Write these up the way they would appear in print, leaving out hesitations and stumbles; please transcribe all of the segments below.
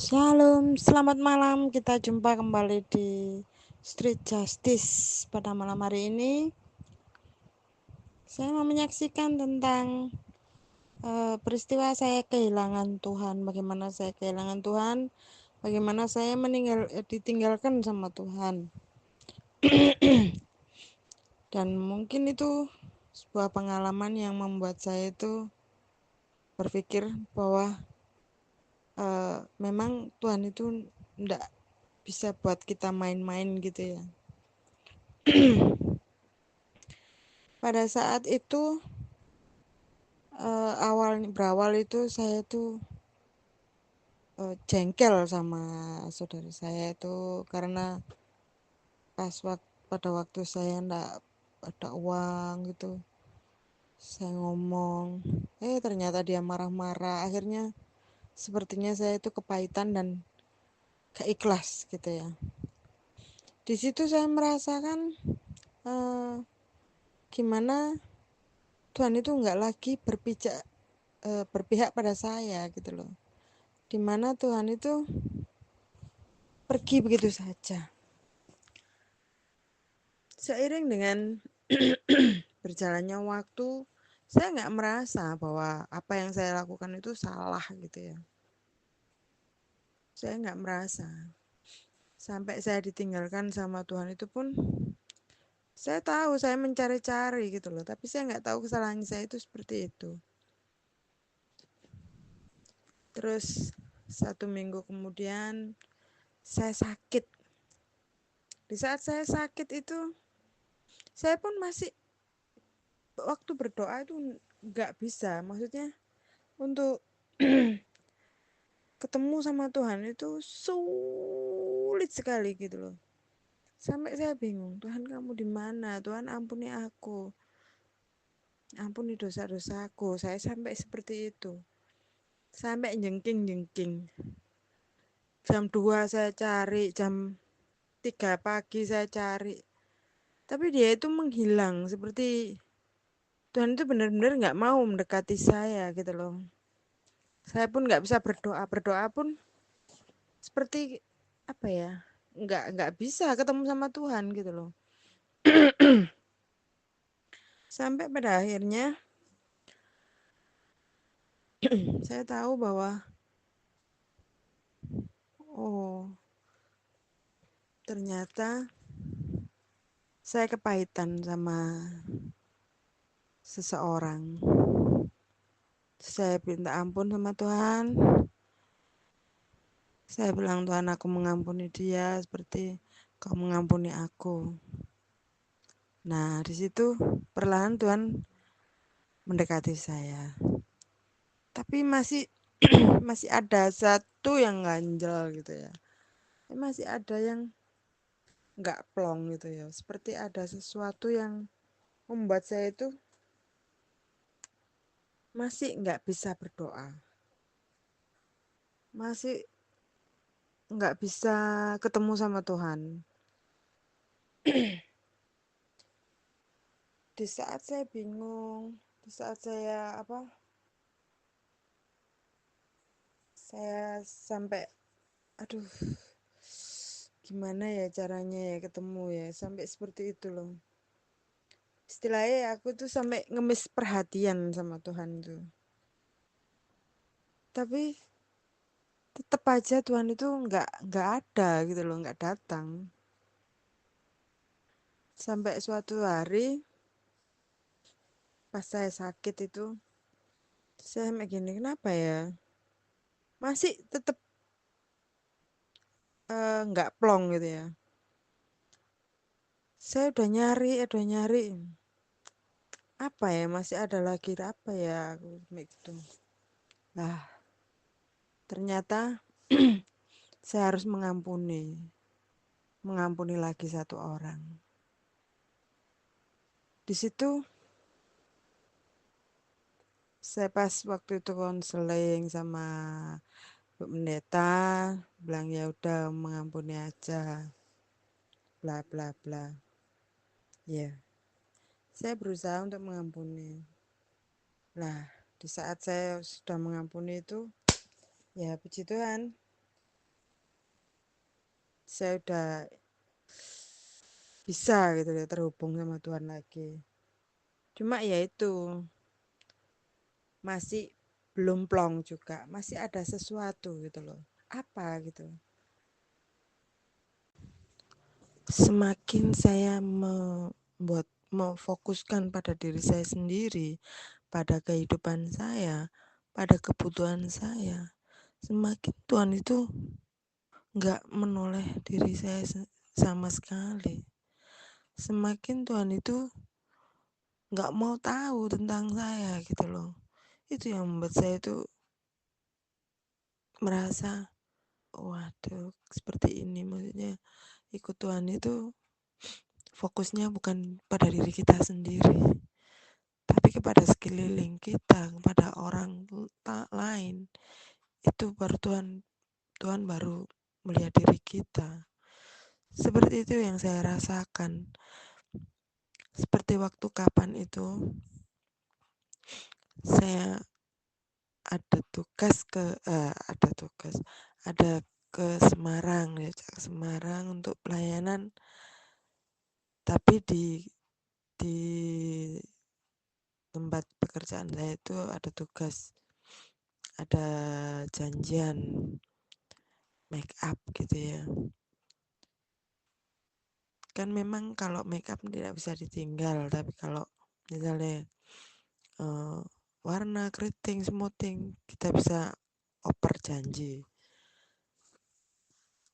Shalom, selamat malam. Kita jumpa kembali di Street Justice. Pada malam hari ini, saya mau menyaksikan tentang peristiwa saya kehilangan Tuhan. Bagaimana saya kehilangan Tuhan, bagaimana saya ditinggalkan sama Tuhan. Dan mungkin itu sebuah pengalaman yang membuat saya itu berpikir bahwa memang Tuhan itu tidak bisa buat kita main-main gitu ya. Pada saat itu berawal itu saya tuh jengkel sama saudara saya itu karena pada waktu saya ndak ada uang gitu, saya ngomong, ternyata dia marah-marah. Akhirnya sepertinya saya itu kepahitan dan gak ikhlas gitu ya. Di situ saya merasakan gimana Tuhan itu nggak lagi berpihak pada saya gitu loh. Dimana Tuhan itu pergi begitu saja. Seiring dengan berjalannya waktu, saya nggak merasa bahwa apa yang saya lakukan itu salah gitu ya. Saya nggak merasa. Sampai saya ditinggalkan sama Tuhan itu pun, saya tahu saya mencari-cari gitu loh. Tapi saya nggak tahu kesalahan saya itu seperti itu. Terus 1 minggu kemudian, saya sakit. Di saat saya sakit itu, saya pun masih waktu berdoa itu nggak bisa. Maksudnya untuk ketemu sama Tuhan itu sulit sekali gitu loh. Sampai saya bingung, Tuhan kamu di mana? Tuhan ampuni aku. Ampuni dosa-dosaku. Saya sampai seperti itu. Sampai jengking-jengking. Jam 2 saya cari, jam 3 pagi saya cari. Tapi dia itu menghilang, seperti Tuhan itu benar-benar gak mau mendekati saya gitu loh. Saya pun gak bisa berdoa. Berdoa pun seperti apa ya, nggak bisa ketemu sama Tuhan gitu loh. Sampai pada akhirnya saya tahu bahwa ternyata saya kepahitan sama seseorang. Saya minta ampun sama Tuhan. Saya bilang, Tuhan, aku mengampuni dia seperti kau mengampuni aku. Nah, di situ perlahan Tuhan mendekati saya. Tapi masih ada satu yang ganjel gitu ya. Masih ada yang nggak plong gitu ya. Seperti ada sesuatu yang membuat saya itu masih nggak bisa berdoa. Masih nggak bisa ketemu sama Tuhan. Di saat saya bingung, di saat saya saya sampai aduh, gimana ya caranya ya ketemu ya, sampai seperti itu loh. Istilahnya aku tuh sampai ngemis perhatian sama Tuhan tuh. Tapi tetap aja Tuhan itu nggak ada gitu loh, nggak datang. Sampai suatu hari pas saya sakit itu, saya begini, kenapa ya masih tetap nggak plong gitu ya. Saya udah nyari apa ya, masih ada lagi apa ya, aku gitu. Nah, ternyata saya harus mengampuni lagi satu orang. Di situ saya pas waktu itu konseling sama Bu Pendeta, bilang ya udah mengampuni aja, bla bla bla. Ya, saya berusaha untuk mengampuni. Nah, di saat saya sudah mengampuni itu, ya puji Tuhan, saya udah bisa gitu ya terhubung sama Tuhan lagi. Cuma ya itu masih belum plong juga, masih ada sesuatu gitu loh. Apa gitu. Semakin saya memfokuskan pada diri saya sendiri, pada kehidupan saya, pada kebutuhan saya, semakin Tuhan itu nggak menoleh diri saya sama sekali. Semakin Tuhan itu nggak mau tahu tentang saya gitu loh. Itu yang membuat saya itu merasa, waduh, seperti ini. Maksudnya ikut Tuhan itu fokusnya bukan pada diri kita sendiri, tapi kepada sekeliling kita, kepada orang lain. Itu baru Tuhan baru melihat diri kita. Seperti itu yang saya rasakan. Seperti waktu kapan itu saya ada ke Semarang, diajak ke Semarang untuk pelayanan, tapi di tempat pekerjaan saya itu ada tugas, ada janjian make up gitu ya. Kan memang kalau make up tidak bisa ditinggal, tapi kalau misalnya warna, keriting, smoothing, kita bisa oper janji.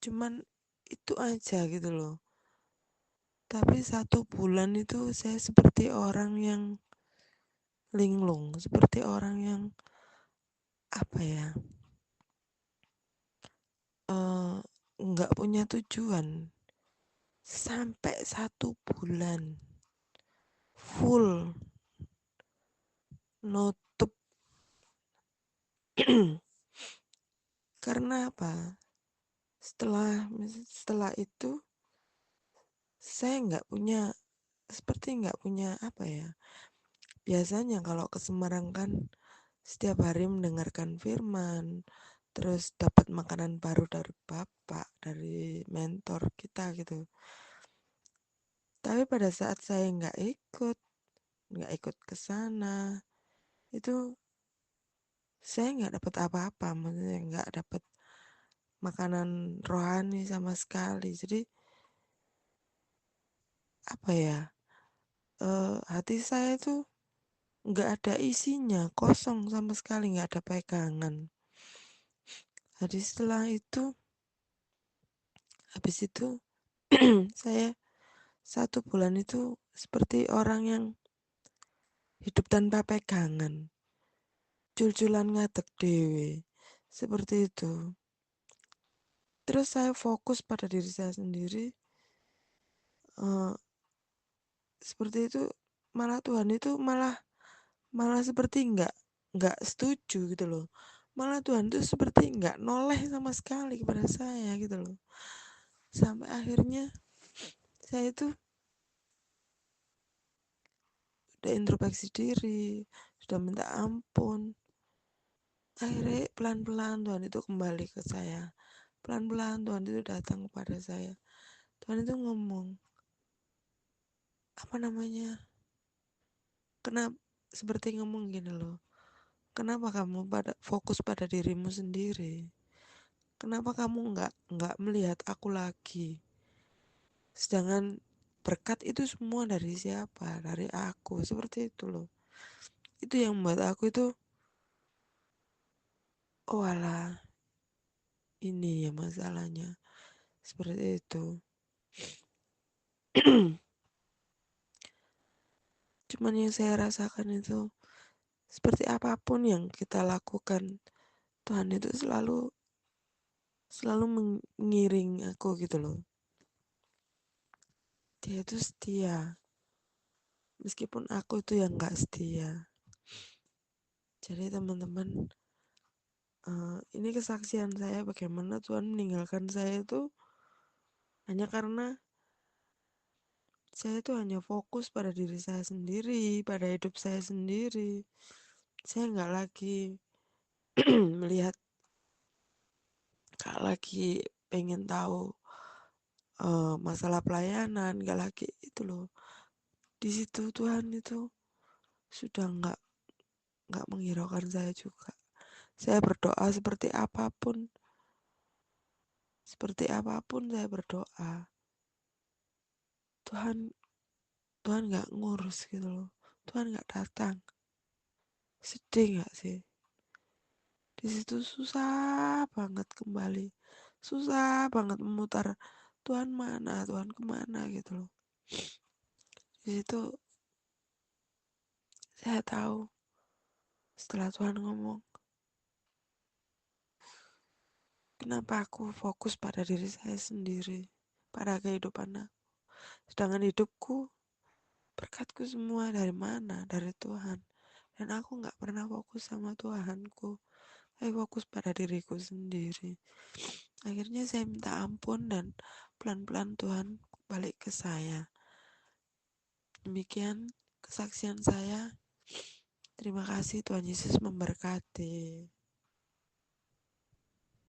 Cuman itu aja gitu loh. Tapi 1 bulan itu saya seperti orang yang linglung, seperti orang yang apa ya, nggak punya tujuan. Sampai 1 bulan full nutup. Karena apa? Setelah itu saya nggak punya apa ya. Biasanya kalau ke Semarang kan setiap hari mendengarkan firman, terus dapat makanan baru dari Bapak, dari mentor kita gitu. Tapi pada saat saya nggak ikut ke sana, itu saya nggak dapat apa-apa, maksudnya nggak dapat makanan rohani sama sekali. Jadi apa ya, hati saya itu nggak ada isinya, kosong sama sekali, nggak ada pegangan. Jadi habis itu saya 1 bulan itu seperti orang yang hidup tanpa pegangan, jul-julan ngadeg dewe, seperti itu. Terus saya fokus pada diri saya sendiri, seperti itu. Malah Tuhan itu malah seperti nggak setuju gitu loh. Malah Tuhan itu seperti nggak noleh sama sekali kepada saya gitu loh. Sampai akhirnya saya itu udah introspeksi diri, sudah minta ampun. Akhirnya pelan-pelan Tuhan itu kembali ke saya. Pelan-pelan Tuhan itu datang kepada saya. Tuhan itu ngomong, apa namanya, kenapa, seperti ngomong gini loh, kenapa kamu fokus pada dirimu sendiri? Kenapa kamu nggak melihat aku lagi? Sedangkan berkat itu semua dari siapa? Dari aku. Seperti itu loh. Itu yang membuat aku itu, oh alah, ini ya masalahnya. Seperti itu. Cuman yang saya rasakan itu, seperti apapun yang kita lakukan, Tuhan itu selalu mengiring aku gitu loh. Dia itu setia, meskipun aku itu yang gak setia. Jadi teman-teman, ini kesaksian saya bagaimana Tuhan meninggalkan saya itu hanya karena saya itu hanya fokus pada diri saya sendiri, pada hidup saya sendiri. Saya nggak lagi melihat, nggak lagi pengen tahu masalah pelayanan, gak lagi itu loh. Di situ Tuhan itu sudah nggak menghiraukan saya juga. Saya berdoa seperti apapun saya berdoa. Tuhan Tuhan nggak ngurus gitu loh. Tuhan nggak datang. Sedih nggak sih? Di situ susah banget kembali, susah banget memutar. Tuhan mana, Tuhan kemana gitu loh. Di situ saya tahu setelah Tuhan ngomong, kenapa aku fokus pada diri saya sendiri, pada kehidupan aku. Sedangkan hidupku, berkatku semua dari mana? Dari Tuhan. Dan aku gak pernah fokus sama Tuhanku. Saya fokus pada diriku sendiri. Akhirnya saya minta ampun dan pelan-pelan Tuhan balik ke saya. Demikian kesaksian saya. Terima kasih, Tuhan Yesus memberkati.